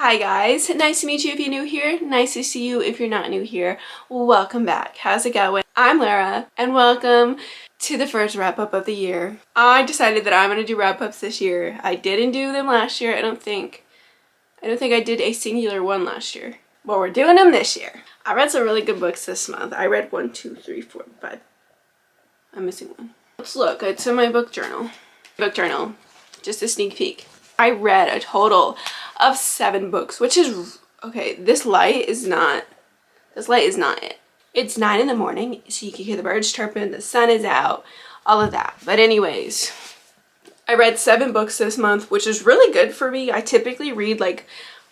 Hi guys, nice to meet you if you're new here, nice to see you if you're not new here. Welcome back. How's it going? I'm Lara and welcome to the first wrap up of the year. I decided that I'm going to do wrap ups this year. I didn't do them last year. I don't think I did a singular one last year. But we're doing them this year. I read some really good books this month. I read 1, 2, 3, 4, 5. I'm missing one. Let's look. It's in my book journal. Just a sneak peek. I read a total of 7 books, which is okay. This light is not it. It's 9 in the morning, so you can hear the birds chirping, the sun is out, all of that. But anyways, I read 7 books this month, which is really good for me. I typically read like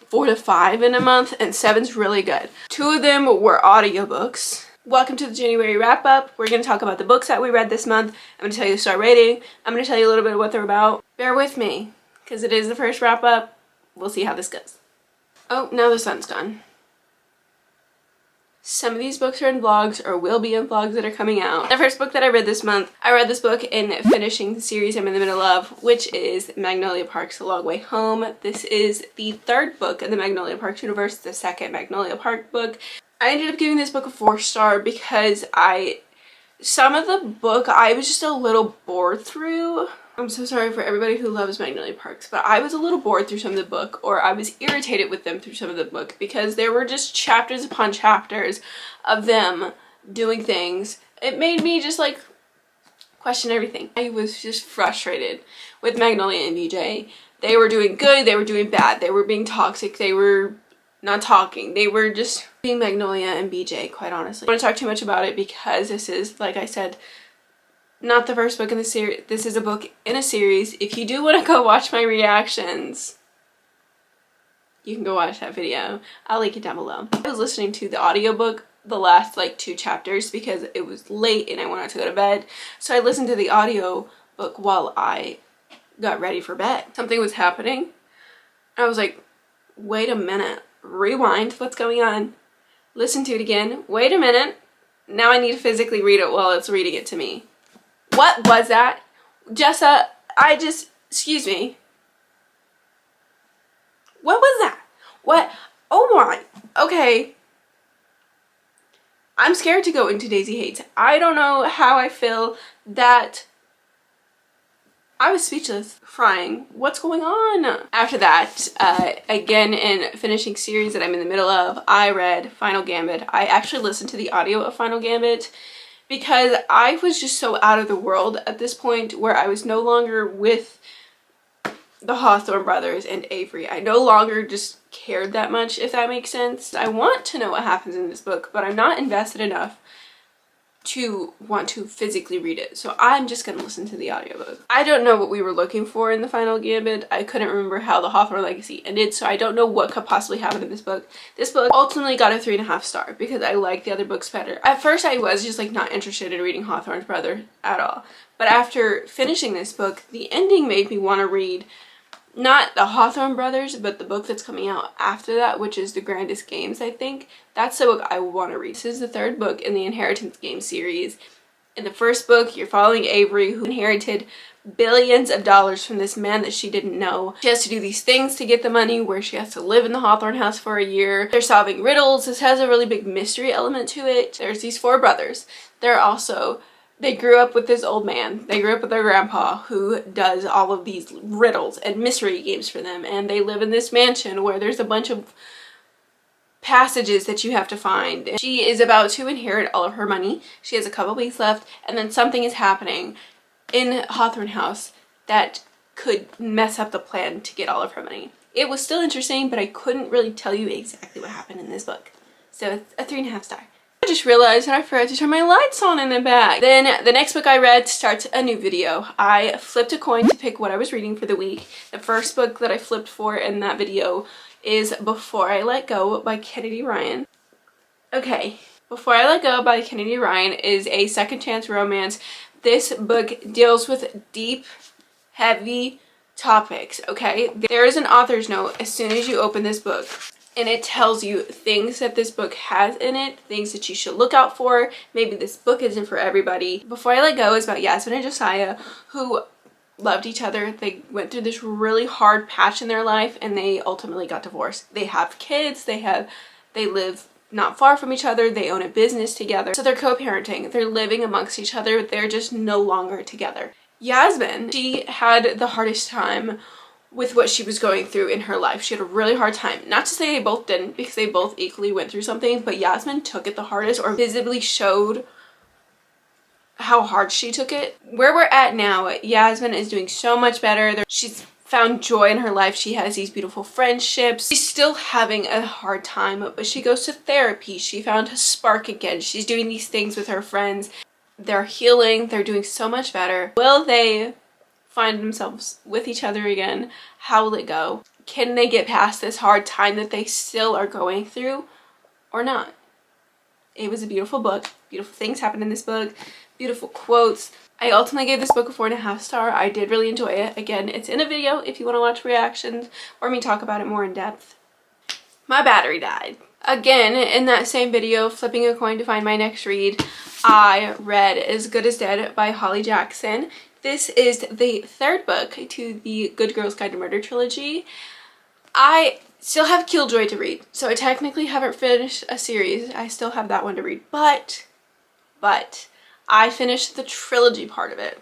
4 to 5 in a month, and 7's really good. 2 of them were audiobooks. Welcome to the January wrap up. We're going to talk about the books that we read this month. I'm going to tell you the star rating. I'm going to tell you a little bit of what they're about. Bear with me, because it is the first wrap up. We'll see how this goes. Oh, now the sun's gone. Some of these books are in vlogs or will be in vlogs that are coming out. The first book that I read this month, I read this book in finishing the series I'm in the middle of, which is Magnolia Parks, A Long Way Home. This is the 3rd book in the Magnolia Parks universe, the 2nd Magnolia Park book. I ended up giving this book a 4-star because some of the book I was just a little bored through. I'm so sorry for everybody who loves Magnolia Parks, but I was a little bored through some of the book, or I was irritated with them through some of the book because there were just chapters upon chapters of them doing things. It made me just like question everything. I was just frustrated with Magnolia and BJ. They were doing good, they were doing bad, they were being toxic, they were not talking, they were just being Magnolia and BJ, quite honestly. I don't want to talk too much about it because this is, like I said, not the first book in the series. This is a book in a series. If you do want to go watch my reactions, you can go watch that video. I'll link it down below. I was listening to the audiobook the last like 2 chapters because it was late and I wanted to go to bed. So I listened to the audiobook while I got ready for bed. Something was happening. I was like, wait a minute. Rewind. What's going on? Listen to it again. Wait a minute. Now I need to physically read it while it's reading it to me. What was that? Justad, excuse me. What was that? What? Oh my, okay. I'm scared to go into Daisy Hates. I don't know how I feel that I was speechless, crying. What's going on? After that, again in finishing series that I'm in the middle of, I read Final Gambit. I actually listened to the audio of Final Gambit because I was just so out of the world at this point where I was no longer with the Hawthorne brothers and Avery. I no longer just cared that much, if that makes sense. I want to know what happens in this book, but I'm not invested enough to want to physically read it. So I'm just going to listen to the audiobook. I don't know what we were looking for in the Final Gambit. I couldn't remember how the Hawthorne legacy ended, so I don't know what could possibly happen in this book. This book ultimately got a 3.5 star because I like the other books better. At first I was just like not interested in reading Hawthorne's brother at all. But after finishing this book, the ending made me want to read not the Hawthorne brothers, but the book that's coming out after that, which is The Grandest Games, I think. That's the book I want to read. This is the 3rd book in the Inheritance Game series. In the 1st book, you're following Avery, who inherited billions of dollars from this man that she didn't know. She has to do these things to get the money, where she has to live in the Hawthorne house for a year. They're solving riddles. This has a really big mystery element to it. There's these 4 brothers. They grew up with this old man. They grew up with their grandpa who does all of these riddles and mystery games for them. And they live in this mansion where there's a bunch of passages that you have to find. And she is about to inherit all of her money. She has a couple weeks left, and then something is happening in Hawthorne House that could mess up the plan to get all of her money. It was still interesting, but I couldn't really tell you exactly what happened in this book. So it's a 3.5 star. I just realized that I forgot to turn my lights on in the back. Then the next book I read starts a new video. I flipped a coin to pick what I was reading for the week. The first book that I flipped for in that video is Before I Let Go by Kennedy Ryan. Okay, Before I Let Go by Kennedy Ryan is a second chance romance. This book deals with deep, heavy topics, okay? There is an author's note as soon as you open this book. And it tells you things that this book has in it, things that you should look out for. Maybe this book isn't for everybody. Before I Let Go is about Yasmin and Josiah, who loved each other. They went through this really hard patch in their life and they ultimately got divorced. They have kids, they live not far from each other, they own a business together. So they're co-parenting, they're living amongst each other, they're just no longer together. Yasmin, she had the hardest time with what she was going through in her life. She had a really hard time. Not to say they both didn't, because they both equally went through something, but Yasmin took it the hardest, or visibly showed how hard she took it. Where we're at now, Yasmin is doing so much better. She's found joy in her life. She has these beautiful friendships. She's still having a hard time, but she goes to therapy. She found a spark again. She's doing these things with her friends. They're healing. They're doing so much better. Will they find themselves with each other again? How will it go? Can they get past this hard time that they still are going through or not? It was a beautiful book. Beautiful things happened in this book. Beautiful quotes. I ultimately gave this book a 4.5 star. I did really enjoy it. Again, it's in a video if you want to watch reactions or me talk about it more in depth. My battery died. Again, in that same video, flipping a coin to find my next read, I read As Good as Dead by Holly Jackson. This is the third book to the Good Girls Guide to Murder trilogy. I still have Killjoy to read, so I technically haven't finished a series. I still have that one to read, but I finished the trilogy part of it.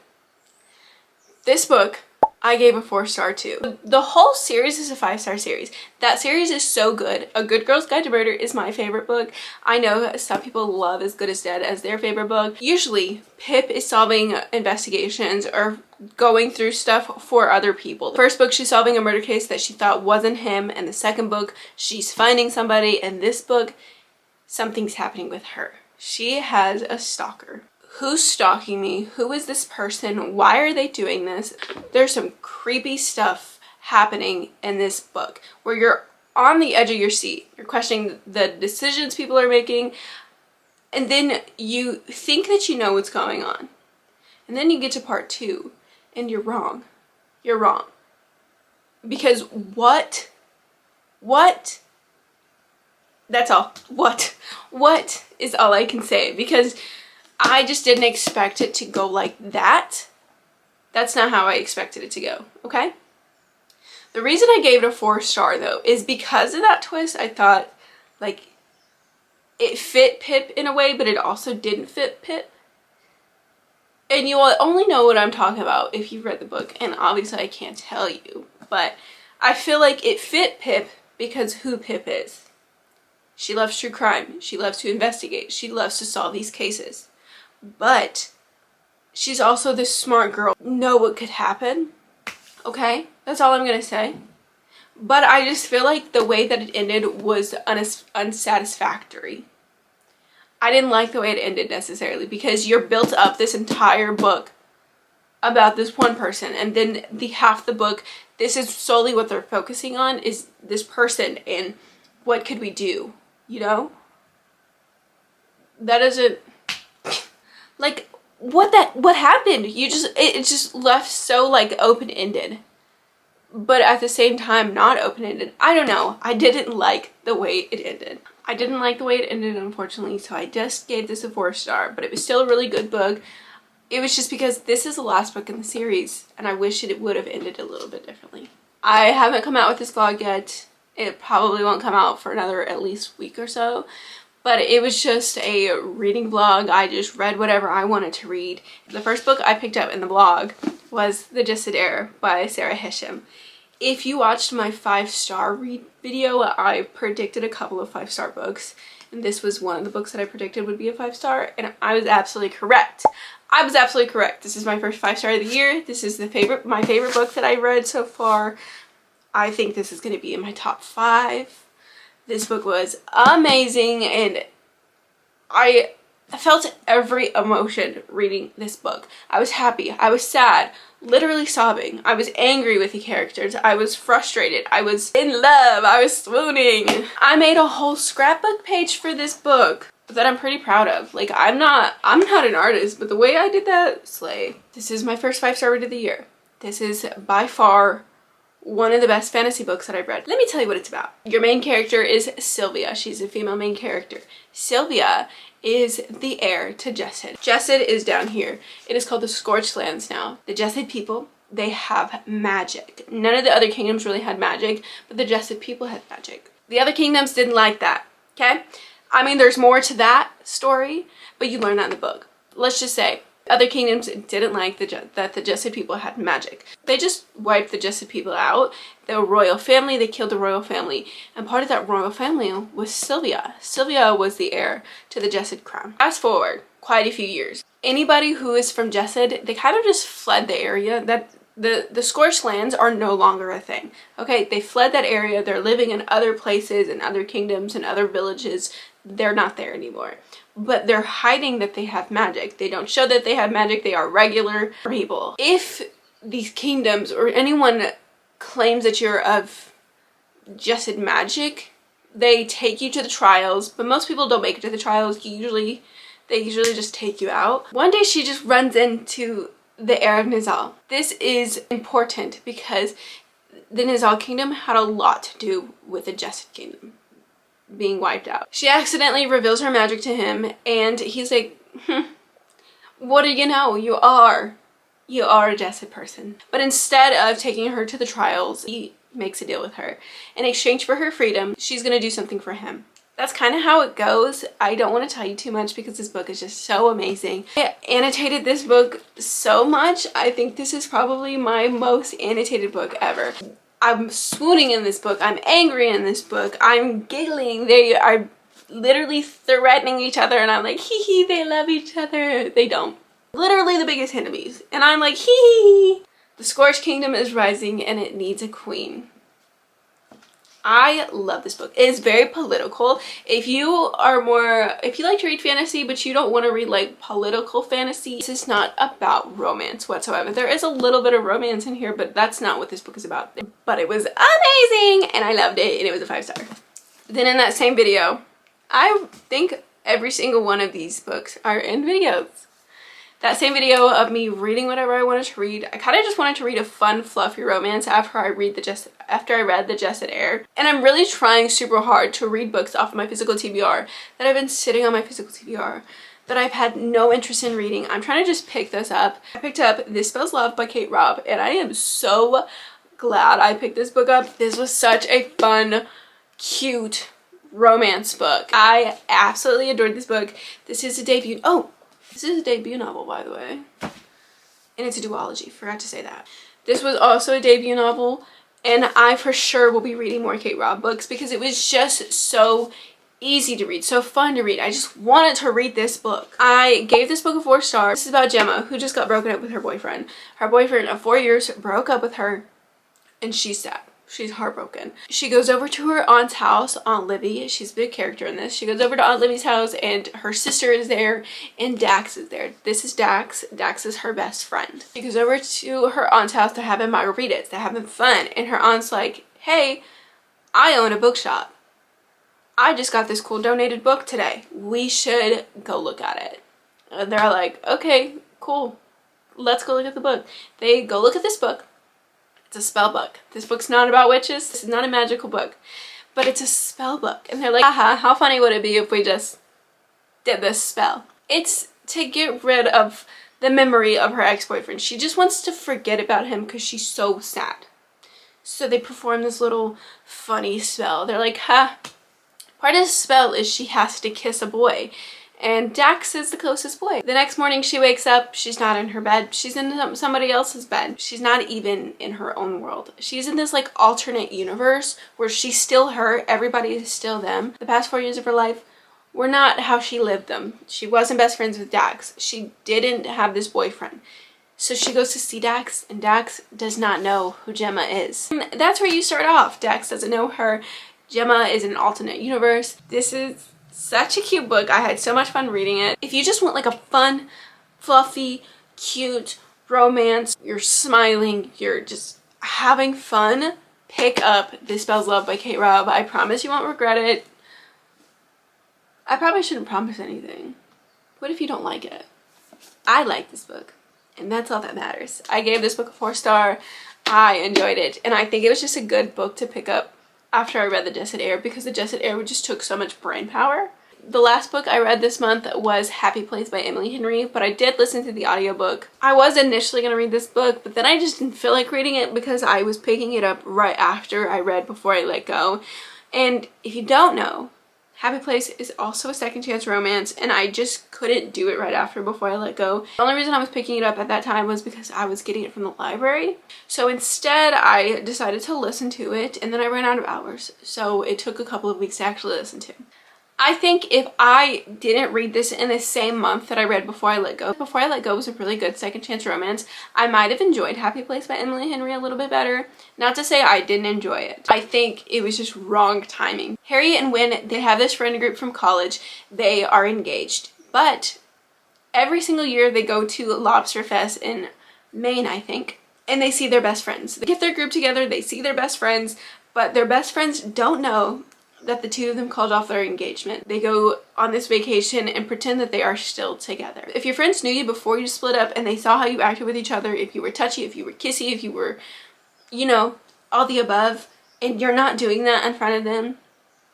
This book, I gave a 4-star to. The whole series is a 5-star series. That series is so good. A Good Girl's Guide to Murder is my favorite book. I know some people love As Good as Dead as their favorite book. Usually, Pip is solving investigations or going through stuff for other people. The first book, she's solving a murder case that she thought wasn't him, and the second book, she's finding somebody, and this book, something's happening with her. She has a stalker. Who's stalking me? Who is this person? Why are they doing this? There's some creepy stuff happening in this book where you're on the edge of your seat. You're questioning the decisions people are making, and then you think that you know what's going on. And then you get to part 2 and you're wrong. You're wrong. Because what? That's all. What is all I can say, because I just didn't expect it to go like that. That's not how I expected it to go, okay? The reason I gave it a 4-star though is because of that twist. I thought like it fit Pip in a way, but it also didn't fit Pip. And you will only know what I'm talking about if you've read the book, and obviously I can't tell you, but I feel like it fit Pip because who Pip is. She loves true crime. She loves to investigate. She loves to solve these cases. But she's also this smart girl. Know what could happen. Okay? That's all I'm gonna say. But I just feel like the way that it ended was unsatisfactory. I didn't like the way it ended necessarily, because you're built up this entire book about this one person, and then the half the book, this is solely what they're focusing on, is this person and what could we do, you know? That isn't like what happened? It just left so like open-ended, but at the same time not open-ended. I don't know. I didn't like the way it ended. Unfortunately, so I just gave this a 4-star, but it was still a really good book. It was just because this is the last book in the series, and I wish it would have ended a little bit differently. I haven't come out with this vlog yet. It probably won't come out for another at least week or so. But it was just a reading vlog. I just read whatever I wanted to read. The first book I picked up in the vlog was The Justad by Sarah Hisham. If you watched my 5-star read video, I predicted a couple of 5-star books. And this was one of the books that I predicted would be a 5-star. And I was absolutely correct. This is my first 5-star of the year. This is my favorite book that I read so far. I think this is going to be in my top 5. This book was amazing, and I felt every emotion reading this book. I was happy, I was sad, literally sobbing. I was angry with the characters, I was frustrated, I was in love, I was swooning. I made a whole scrapbook page for this book that I'm pretty proud of. Like, I'm not an artist, but the way I did that, slay. This is my first 5-star read of the year. This is by far one of the best fantasy books that I've read. Let me tell you what it's about. Your main character is Sylvia. She's a female main character. Sylvia is the heir to Justad. Justad is down here. It is called the Scorched Lands now. The Justad people, they have magic. None of the other kingdoms really had magic, but the Justad people had magic. The other kingdoms didn't like that, okay? I mean, there's more to that story, but you learn that in the book. Let's just say other kingdoms didn't like that the Justad people had magic. They just wiped the Justad people out. The royal family, they killed the royal family. And part of that royal family was Sylvia. Sylvia was the heir to the Justad crown. Fast forward quite a few years. Anybody who is from Justad, they kind of just fled the area. That the scorched lands are no longer a thing. Okay, they fled that area. They're living in other places and other kingdoms and other villages. They're not there anymore. But they're hiding that they have magic. They don't show that they have magic. They are regular people. If these kingdoms or anyone claims that you're of Justad magic, they take you to the trials, but most people don't make it to the trials. They usually just take you out. One day she just runs into the heir of Nizal. This is important because the Nizal kingdom had a lot to do with the Justad kingdom being wiped out. She accidentally reveals her magic to him, and he's like, what do you know? You are a Justad person. But instead of taking her to the trials, he makes a deal with her. In exchange for her freedom, she's gonna do something for him. That's kind of how it goes. I don't want to tell you too much because this book is just so amazing. I annotated this book so much. I think this is probably my most annotated book ever. I'm swooning in this book. I'm angry in this book. I'm giggling. They are literally threatening each other and I'm like, hee hee, they love each other. They don't. Literally the biggest enemies. And I'm like, hee hee. The Scorched Kingdom is rising and it needs a queen. I love this book. It is very political. If you like to read fantasy, but you don't want to read like political fantasy, this is not about romance whatsoever. There is a little bit of romance in here, but that's not what this book is about. But it was amazing and I loved it and it was a 5-star. Then in that same video, I think every single one of these books are in videos. That same video of me reading whatever I wanted to read. I kind of just wanted to read a fun, fluffy romance after I read the Justad Heir. And I'm really trying super hard to read books off of my physical TBR that have been sitting on my physical TBR that I've had no interest in reading. I'm trying to just pick this up. I picked up This Spells Love by Kate Robb and I am so glad I picked this book up. This was such a fun, cute romance book. I absolutely adored this book. This is a debut. Oh! This is a debut novel, by the way, and it's a duology, forgot to say that. This was also a debut novel, and I for sure will be reading more Kate Robb books because it was just so easy to read, so fun to read. I just wanted to read this book. I gave this book a 4 stars. This is about Gemma, who just got broken up with her boyfriend. Her boyfriend of 4 years broke up with her, and she's sad. She's heartbroken. She goes over to her aunt's house, Aunt Libby. She's a big character in this. She goes over to Aunt Libby's house and her sister is there and Dax is there. This is Dax. Dax is her best friend. She goes over to her aunt's house. They're having margaritas. They're having fun. And her aunt's like, hey, I own a bookshop. I just got this cool donated book today. We should go look at it. And they're like, okay, cool. Let's go look at the book. They go look at this book. It's a spell book. This book's not about witches. This is not a magical book, but it's a spell book. And they're like, haha, how funny would it be if we just did this spell? It's to get rid of the memory of her ex-boyfriend. She just wants to forget about him because she's so sad. So they perform this little funny spell. They're like, ha, part of the spell is she has to kiss a boy. And Dax is the closest boy. The next morning she wakes up, she's not in her bed. She's in somebody else's bed. She's not even in her own world. She's in this like alternate universe where she's still her, everybody is still them. The past 4 years of her life were not how she lived them. She wasn't best friends with Dax. She didn't have this boyfriend. So she goes to see Dax and Dax does not know who Gemma is. And that's where you start off. Dax doesn't know her. Gemma is in an alternate universe. This is such a cute book. I had so much fun reading it. If you just want like a fun, fluffy, cute romance, you're smiling, you're just having fun, pick up This Spells Love by Kate Robb. I promise you won't regret it. I probably shouldn't promise anything. What if you don't like it? I like this book, and that's all that matters. I gave this book a 4-star. I enjoyed it, and I think it was just a good book to pick up after I read the Justad Heir because the Justad Heir just took so much brain power. The last book I read this month was Happy Place by Emily Henry, but I did listen to the audiobook. I was initially going to read this book, but then I just didn't feel like reading it because I was picking it up right after I read Before I Let Go. And if you don't know, Happy Place is also a second chance romance, and I just couldn't do it right after Before I Let Go. The only reason I was picking it up at that time was because I was getting it from the library. So instead, I decided to listen to it, and then I ran out of hours. So it took a couple of weeks to actually listen to. I think if I didn't read this in the same month that I read Before I Let Go, Before I Let Go was a really good second chance romance, I might have enjoyed Happy Place by Emily Henry a little bit better. Not to say I didn't enjoy it. I think it was just wrong timing. Harry and Wynne, they have this friend group from college. They are engaged, but every single year they go to Lobster Fest in Maine, I think, and they see their best friends. They get their group together, they see their best friends, but their best friends don't know that the two of them called off their engagement. They go on this vacation and pretend that they are still together. If your friends knew you before you split up and they saw how you acted with each other, if you were touchy, if you were kissy, if you were, you know, all the above, and you're not doing that in front of them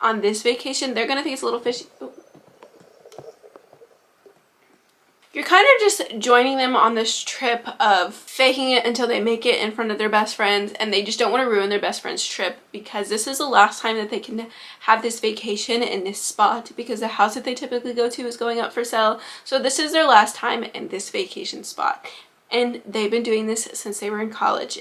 on this vacation, they're gonna think it's a little fishy. Ooh. You're kind of just joining them on this trip of faking it until they make it in front of their best friends, and they just don't want to ruin their best friend's trip because this is the last time that they can have this vacation in this spot because the house that they typically go to is going up for sale. So this is their last time in this vacation spot, and they've been doing this since they were in college.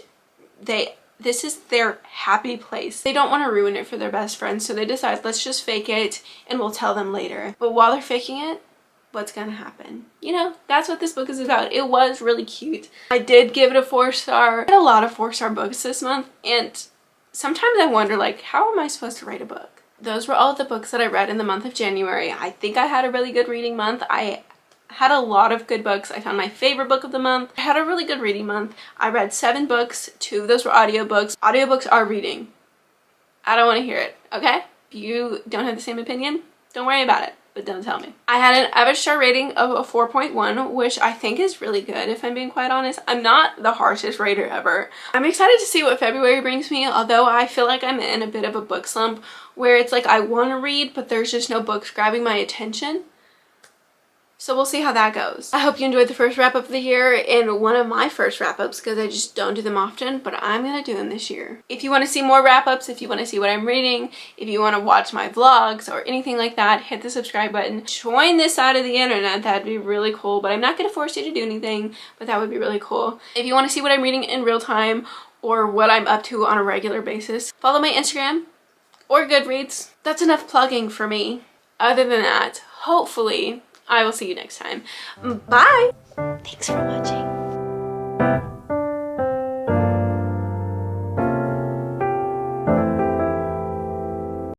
This is their happy place. They don't want to ruin it for their best friend, so they decide, let's just fake it and we'll tell them later. But while they're faking it, what's gonna happen? You know, that's what this book is about. It was really cute. I did give it a 4-star. I had a lot of 4-star books this month, and sometimes I wonder, like, how am I supposed to write a book? Those were all the books that I read in the month of January. I think I had a really good reading month. I had a lot of good books. I found my favorite book of the month. I had a really good reading month. I read 7 books. 2 of those were audiobooks. Audiobooks are reading. I don't want to hear it, okay? If you don't have the same opinion, don't worry about it. But don't tell me. I had an average star rating of a 4.1, which I think is really good if I'm being quite honest. I'm not the harshest rater ever. I'm excited to see what February brings me, although I feel like I'm in a bit of a book slump where it's like I want to read, but there's just no books grabbing my attention. So we'll see how that goes. I hope you enjoyed the first wrap-up of the year and one of my first wrap-ups because I just don't do them often, but I'm gonna do them this year. If you want to see more wrap-ups, if you want to see what I'm reading, if you want to watch my vlogs or anything like that, hit the subscribe button. Join this side of the internet. That'd be really cool, but I'm not gonna force you to do anything, but that would be really cool. If you want to see what I'm reading in real time or what I'm up to on a regular basis, follow my Instagram or Goodreads. That's enough plugging for me. Other than that, hopefully I will see you next time. Bye! Thanks for watching.